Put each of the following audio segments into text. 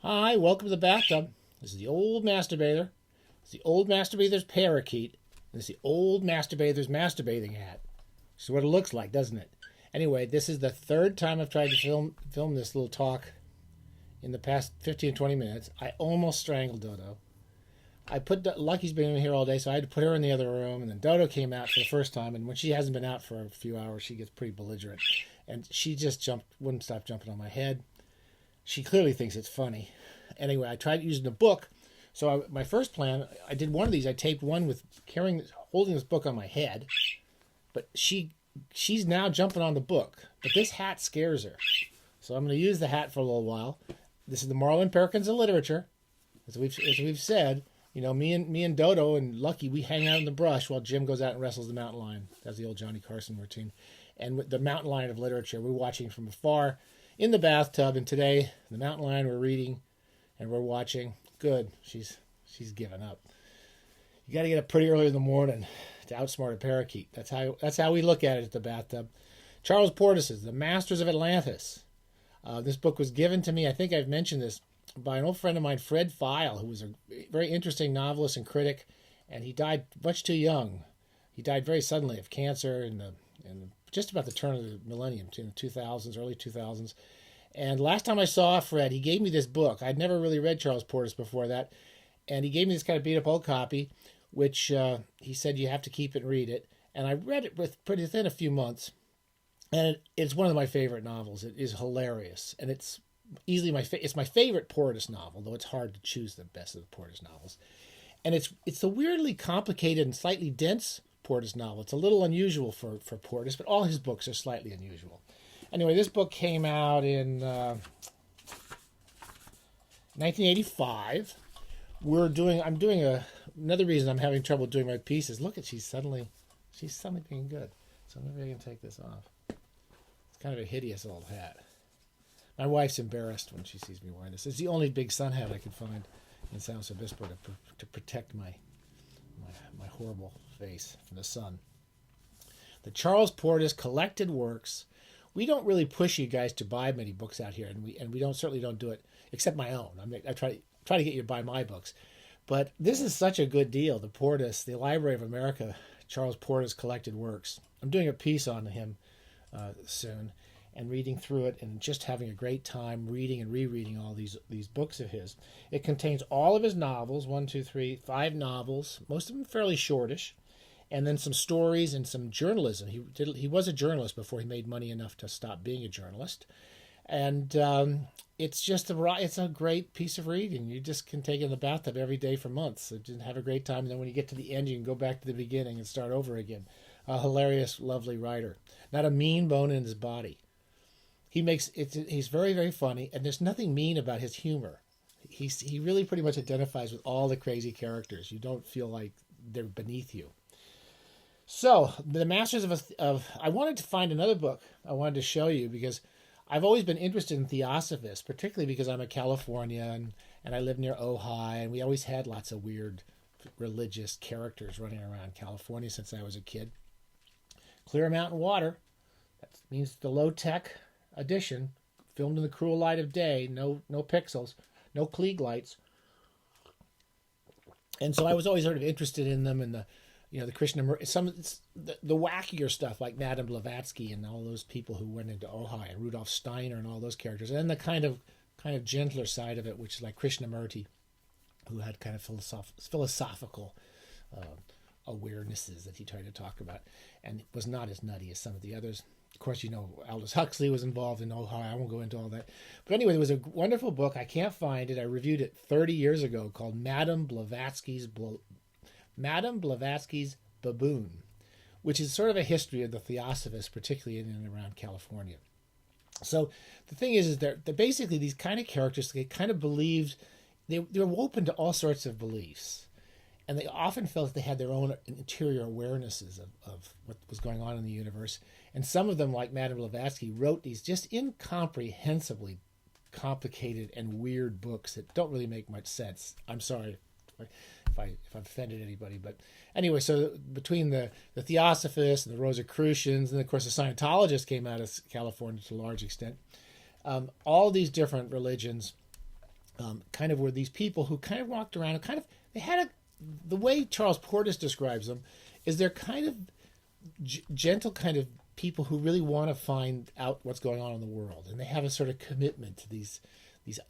Hi, welcome to the bathtub. This is the old masturbator. It's the old masturbator's parakeet. And this is the old masturbator's masturbating hat. This is what it looks like, doesn't it? Anyway, this is the third time I've tried to film this little talk in the past 15 20 minutes. I almost strangled Dodo. Lucky's been in here all day, so I had to put her in the other room, and then Dodo came out for the first time, and when she hasn't been out for a few hours, she gets pretty belligerent. And she just wouldn't stop jumping on my head. She clearly thinks it's funny. Anyway, I tried using the book. So my first plan, I did one of these. I taped one with holding this book on my head, but she's now jumping on the book. But this hat scares her, so I'm going to use the hat for a little while. This is the Marlin Perkins of literature, as we've said. You know, me and Dodo and Lucky, we hang out in the brush while Jim goes out and wrestles the mountain lion. That's the old Johnny Carson routine. And with the mountain lion of literature, we're watching from afar in the bathtub. And today, the mountain lion we're reading and we're watching. Good, she's given up. You got to get up pretty early in the morning to outsmart a parakeet. That's how we look at it at the bathtub. Charles Portis, The Masters of Atlantis. This book was given to me, I think I've mentioned this, by an old friend of mine, Fred Feil, who was a very interesting novelist and critic, and he died much too young. He died very suddenly of cancer in just about the turn of the millennium, in the 2000s, early 2000s. And last time I saw Fred, he gave me this book. I'd never really read Charles Portis before that, and he gave me this kind of beat-up old copy, which he said you have to keep it and read it. And I read it within a few months, and it's one of my favorite novels. It is hilarious, and it's easily it's my favorite Portis novel, though it's hard to choose the best of the Portis novels. And it's a weirdly complicated and slightly dense Portis novel. It's a little unusual for Portis, but all his books are slightly unusual. Anyway, this book came out in 1985. I'm doing another reason I'm having trouble doing my pieces. Look at she's suddenly being good. So maybe I can take this off. It's kind of a hideous old hat. My wife's embarrassed when she sees me wearing this. It's the only big sun hat I could find in San Luis Obispo to protect my horrible face from the sun. The Charles Portis Collected Works. We don't really push you guys to buy many books out here, and we certainly don't do it except my own. I try to get you to buy my books, but this is such a good deal. The Portis, the Library of America, Charles Portis Collected Works. I'm doing a piece on him soon, and reading through it and just having a great time reading and rereading all these books of his. It contains all of his novels, 5 novels, most of them fairly shortish, and then some stories and some journalism. He was a journalist before he made money enough to stop being a journalist. And it's a great piece of reading. You just can take it in the bathtub every day for months and have a great time. And then when you get to the end, you can go back to the beginning and start over again. A hilarious, lovely writer. Not a mean bone in his body. He's very, very funny, and there's nothing mean about his humor. He really pretty much identifies with all the crazy characters. You don't feel like they're beneath you. So, the Masters of I wanted to find another book I wanted to show you because I've always been interested in Theosophists, particularly because I'm a Californian and I live near Ojai, and we always had lots of weird religious characters running around California since I was a kid. Clear Mountain Water, that means the low-tech edition, filmed in the cruel light of day, no pixels, no Klieg lights. And so I was always sort of interested in them, and the the wackier stuff like Madame Blavatsky and all those people who went into Ojai, and Rudolf Steiner and all those characters, and then the kind of gentler side of it, which is like Krishnamurti, who had kind of philosophical awarenesses that he tried to talk about, and was not as nutty as some of the others. Of course, Aldous Huxley was involved in Ojai. I won't go into all that. But anyway, there was a wonderful book. I can't find it. I reviewed it 30 years ago called Madame Blavatsky's Baboon, which is sort of a history of the Theosophists, particularly in and around California. So the thing is they're basically these kind of characters. They kind of believed, they were open to all sorts of beliefs. And they often felt they had their own interior awarenesses of what was going on in the universe. And some of them, like Madame Blavatsky, wrote these just incomprehensibly complicated and weird books that don't really make much sense. I'm sorry if I've offended anybody. But anyway, so between the Theosophists and the Rosicrucians, and of course the Scientologists came out of California to a large extent, all these different religions kind of were these people who kind of walked around and they had the way Charles Portis describes them is they're kind of gentle kind of people who really want to find out what's going on in the world, and they have a sort of commitment to these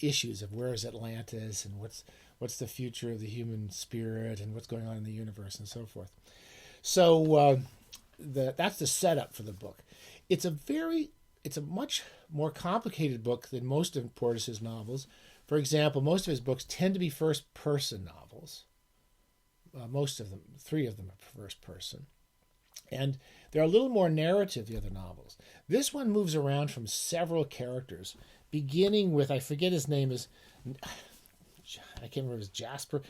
issues of where is Atlantis and what's the future of the human spirit and what's going on in the universe and so forth. So that's the setup for the book. It's a much more complicated book than most of Portis's novels. For example, most of his books tend to be first-person novels. Most of them, 3 of them are first person. And they're a little more narrative, the other novels. This one moves around from several characters, beginning with, I forget his name is, I can't remember, it was Jasper,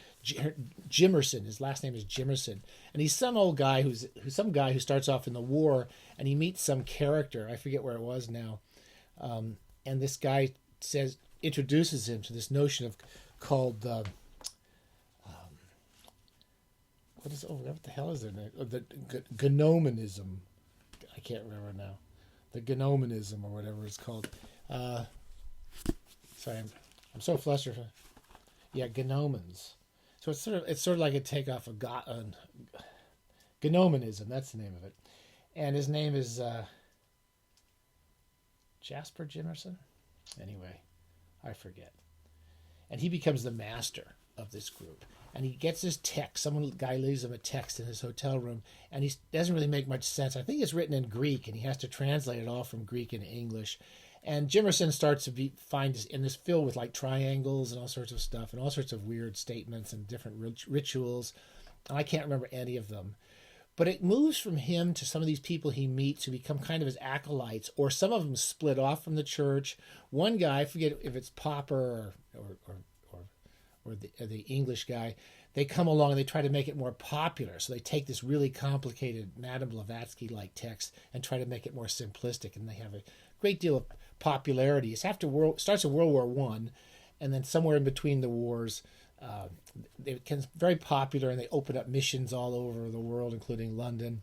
Jimerson. His last name is Jimerson. And he's some old guy who's some guy who starts off in the war, and he meets some character, I forget where it was now. And this guy introduces him to this notion called what the hell is their name? The Gnomonism. I can't remember now. The Gnomonism or whatever it's called. Sorry, I'm so flustered. Yeah, Gnomons. So it's sort of like a takeoff of Gnomonism. That's the name of it. And his name is Jasper Jimerson. Anyway, I forget. And he becomes the master of this group. And he gets this text. Guy leaves him a text in his hotel room, and he doesn't really make much sense. I think it's written in Greek, and he has to translate it all from Greek into English. And Jimerson starts to find this, and it's filled with like triangles and all sorts of stuff, and all sorts of weird statements and different rituals. And I can't remember any of them. But it moves from him to some of these people he meets who become kind of his acolytes, or some of them split off from the church. One guy, I forget if it's Popper or the English guy, they come along and they try to make it more popular. So they take this really complicated Madame Blavatsky-like text and try to make it more simplistic, and they have a great deal of popularity. It's starts in World War I, and then somewhere in between the wars, it becomes very popular, and they open up missions all over the world, including London.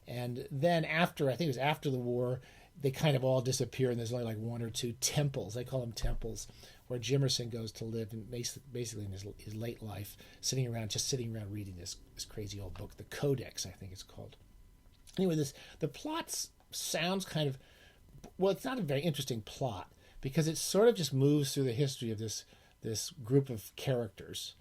And then I think it was after the war, they kind of all disappear, and there's only like 1 or 2 temples. They call them temples, where Jimerson goes to live, and basically in his late life, sitting around reading this crazy old book, the Codex, I think it's called. Anyway, the plot sounds kind of, well, it's not a very interesting plot, because it sort of just moves through the history of this group of characters,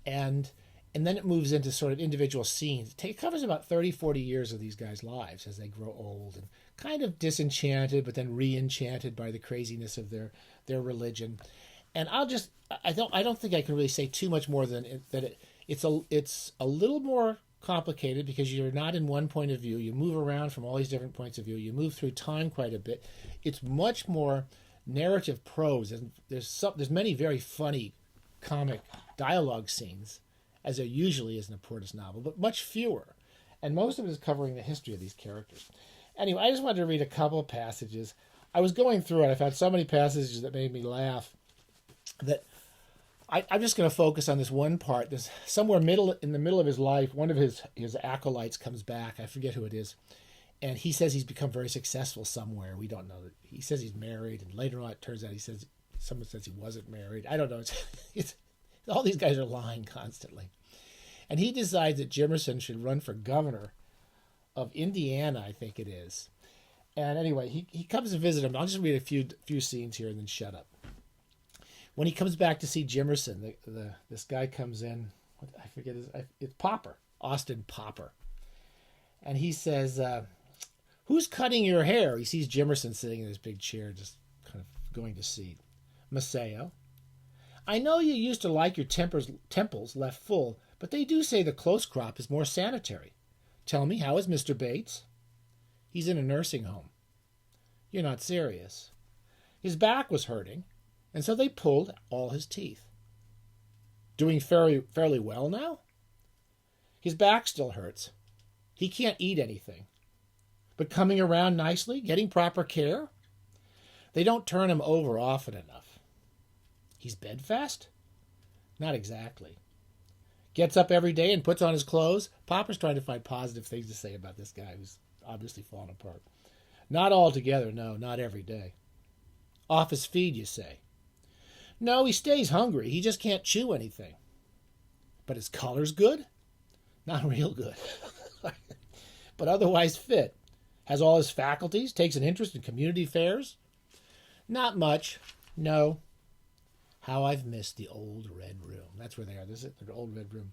and then it moves into sort of individual scenes. It covers about 30, 40 years of these guys' lives as they grow old and kind of disenchanted, but then re-enchanted by the craziness of their religion. And I don't think I can really say too much more than that. It's a little more complicated because you're not in one point of view. You move around from all these different points of view. You move through time quite a bit. It's much more narrative prose, and there's many very funny comic dialogue scenes, as there usually is in a Portis novel, but much fewer. And most of it is covering the history of these characters. Anyway, I just wanted to read a couple of passages. I was going through it. I found so many passages that made me laugh that I'm just going to focus on this one part. There's somewhere in the middle of his life, one of his acolytes comes back. I forget who it is. And he says he's become very successful somewhere. We don't know. He says he's married, and later on it turns out someone says he wasn't married. I don't know. It's all these guys are lying constantly. And he decides that Jimerson should run for governor of Indiana, I think it is. And anyway, he comes to visit him. I'll just read a few scenes here and then shut up. When he comes back to see Jimerson, this guy comes in. I forget it's Popper, Austin Popper. And he says, who's cutting your hair? He sees Jimerson sitting in his big chair, just kind of going to seed. Maceo. I know you used to like your temples left full, but they do say the close crop is more sanitary. Tell me, how is Mr. Bates? He's in a nursing home. You're not serious. His back was hurting, and so they pulled all his teeth. Doing fairly well now? His back still hurts. He can't eat anything. But coming around nicely, getting proper care? They don't turn him over often enough. He's bedfast? Not exactly. Gets up every day and puts on his clothes. Popper's trying to find positive things to say about this guy who's obviously fallen apart. Not altogether, no, not every day. Off his feed, you say. No, he stays hungry. He just can't chew anything. But his color's good? Not real good. But otherwise fit. Has all his faculties, takes an interest in community affairs? Not much. No. How I've missed the old red room. That's where they are. This is the old red room.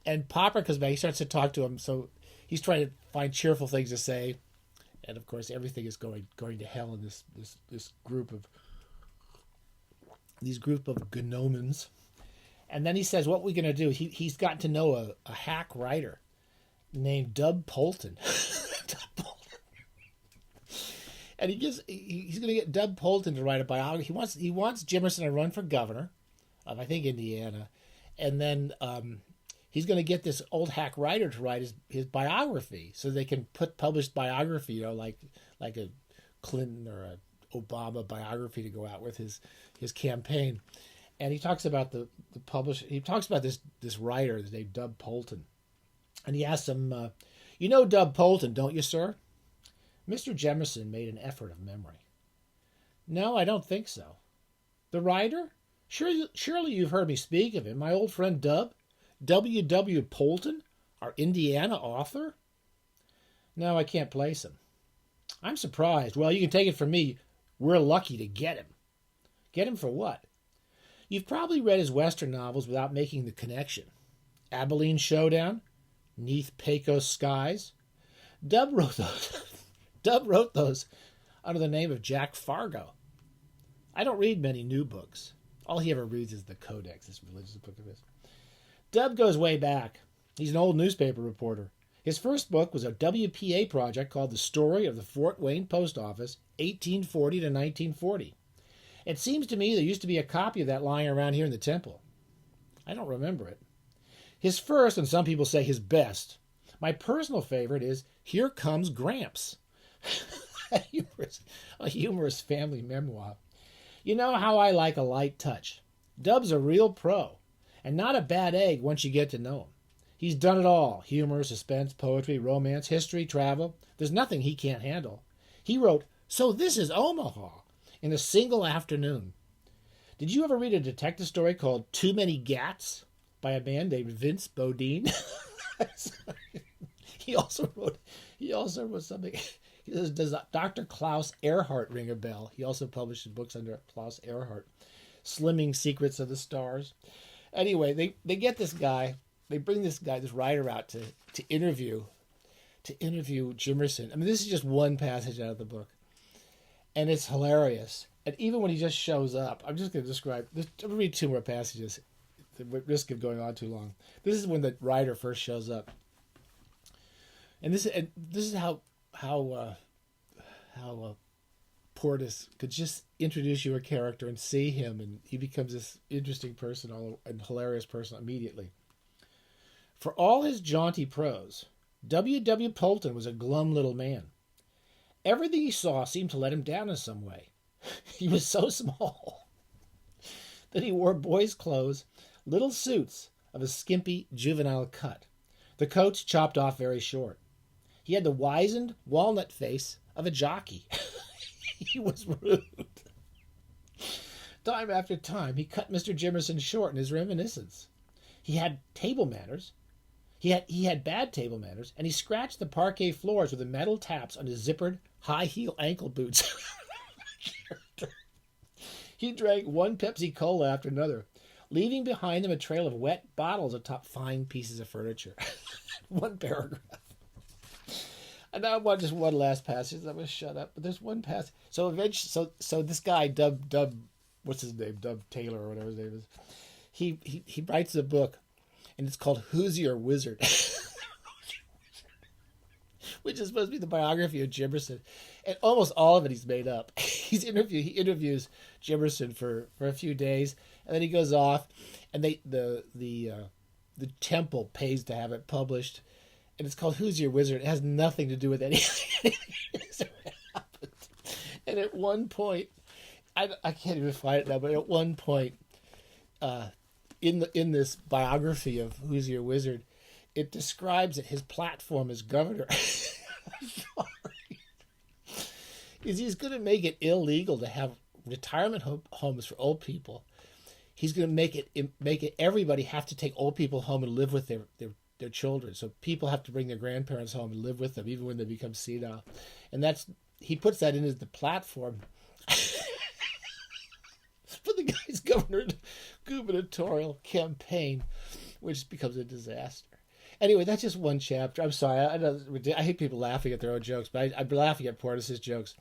And Popper comes back. He starts to talk to him. So he's trying to find cheerful things to say. And of course, everything is going to hell in this group of gnomons. And then he says, "What are we going to do?" He's gotten to know a hack writer named Dub Polton. And he's going to get Dub Polton to write a biography. He wants Jimerson to run for governor of, I think, Indiana. And then he's going to get this old hack writer to write his biography so they can publish biography, like a Clinton or a Obama biography to go out with his campaign. And he talks about the publisher. He talks about this writer named Dub Polton. And he asks him, "You know Dub Polton, don't you, sir?" Mr. Jimerson made an effort of memory. "No, I don't think so." "The writer? Surely you've heard me speak of him. My old friend Dub? W. Polton, our Indiana author?" "No, I can't place him." "I'm surprised. Well, you can take it from me. We're lucky to get him." "Get him for what?" "You've probably read his Western novels without making the connection. Abilene Showdown, 'Neath Pecos Skies. Dub wrote those under the name of Jack Fargo. I don't read many new books. All he ever reads is the Codex, this religious book of his. Dub goes way back. He's an old newspaper reporter. His first book was a WPA project called The Story of the Fort Wayne Post Office, 1840 to 1940. It seems to me there used to be a copy of that lying around here in the temple. I don't remember it. His first, and some people say his best, my personal favorite is Here Comes Gramps. a humorous family memoir. You know how I like a light touch. Dub's a real pro, and not a bad egg once you get to know him. He's done it all. Humor, suspense, poetry, romance, history, travel. There's nothing he can't handle. He wrote, So This Is Omaha, in a single afternoon. Did you ever read a detective story called Too Many Gats by a man named Vince Bodine? He also wrote something. He says, does Dr. Klaus Ehrhardt ring a bell? He also published books under Klaus Ehrhardt. Slimming Secrets of the Stars. Anyway, they get this guy. They bring this writer out to interview Jimerson. I mean, this is just one passage out of the book. And it's hilarious. And even when he just shows up, I'm just going to describe, I'll read two more passages at the risk of going on too long. This is when the writer first shows up. And this is how Portis could just introduce you a character and see him, and he becomes this interesting person and hilarious person immediately. For all his jaunty prose, W. Polton was a glum little man. Everything he saw seemed to let him down in some way. He was so small that he wore boys' clothes, little suits of a skimpy juvenile cut, the coats chopped off very short. He had the wizened walnut face of a jockey. He was rude. Time after time, he cut Mr. Jimerson short in his reminiscence. He had table manners. He had bad table manners, and he scratched the parquet floors with the metal taps on his zippered, high-heel ankle boots. He drank one Pepsi Cola after another, leaving behind him a trail of wet bottles atop fine pieces of furniture. One paragraph. And now I want just one last passage. I'm going to shut up. But there's one passage. So eventually, so this guy, Dub, what's his name? Dub Taylor or whatever his name is. He writes a book, and it's called Who's Your Wizard? Which is supposed to be the biography of Jimerson. And almost all of it he's made up. He interviews Jimerson for a few days, and then he goes off, and the temple pays to have it published. And it's called Who's Your Wizard? It has nothing to do with anything that happened. And at one point, I can't even find it now, but at one point, in this biography of Who's Your Wizard, it describes that his platform as governor is he's going to make it illegal to have retirement homes for old people. He's going to make it everybody have to take old people home and live with their children. So people have to bring their grandparents home and live with them, even when they become senile. And he puts that in as the platform for the guy's gubernatorial campaign, which becomes a disaster. Anyway, that's just one chapter. I'm sorry. I hate people laughing at their own jokes, but I'm laughing at Portis' jokes.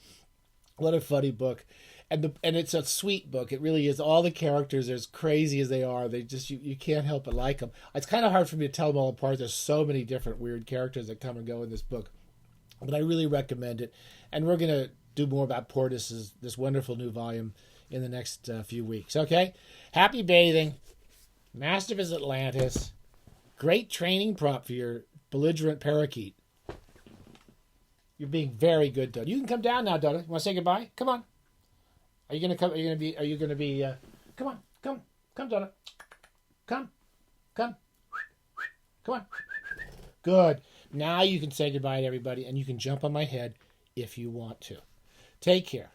What a funny book. And it's a sweet book. It really is. All the characters, as crazy as they are, they just you can't help but like them. It's kind of hard for me to tell them all apart. There's so many different weird characters that come and go in this book. But I really recommend it. And we're going to do more about Portis' this wonderful new volume in the next few weeks. Okay? Happy bathing. Masters of Atlantis. Great training prop for your belligerent parakeet. You're being very good, Donna. You can come down now, Donna. You want to say goodbye? Come on. Are you gonna come? Are you gonna be? Come on, come, Donna. Come on. Good. Now you can say goodbye to everybody, and you can jump on my head if you want to. Take care.